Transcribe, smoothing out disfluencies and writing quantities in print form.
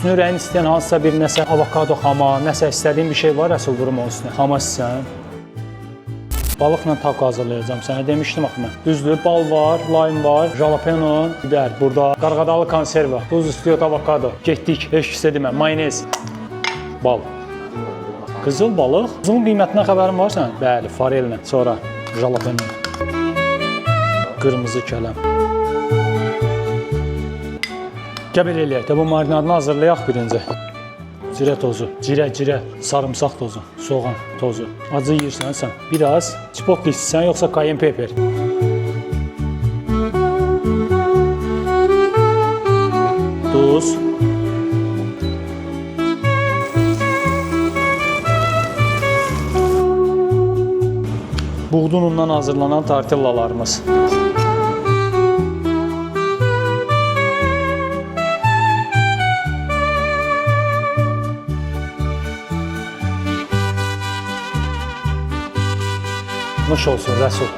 Üstünü ürəyin istəyən hansısa bir nəsə avokado xama, nəsə istədiyin bir şey var, Rəsul vurum onun üstünə. Xama istəyən. Balıqla taco hazırlayacağım. Sənə demişdim axı mən. Düzdür, bal var, lime var, jalapeno, biber, burada qarğadalı konserva, buz istiot avokado. Getdik, heç kisə demə, mayonez, bal. Qızıl balıq. Qızılın qiymətindən xəbərin var sən? Bəli, farellə. Sonra jalapeno. Qırmızı kələm. Gəl eləyək də bu marinadını hazırlayaq birinci. Cirə tozu, cirə, sarımsaq tozu, soğan tozu. Acı yeyirsən sən. Biraz çipotli istəyirsən, yoxsa cayenne pepper. Duz. Buğda unundan hazırlanan tortillalarımız. Nuş olsun Rəsul.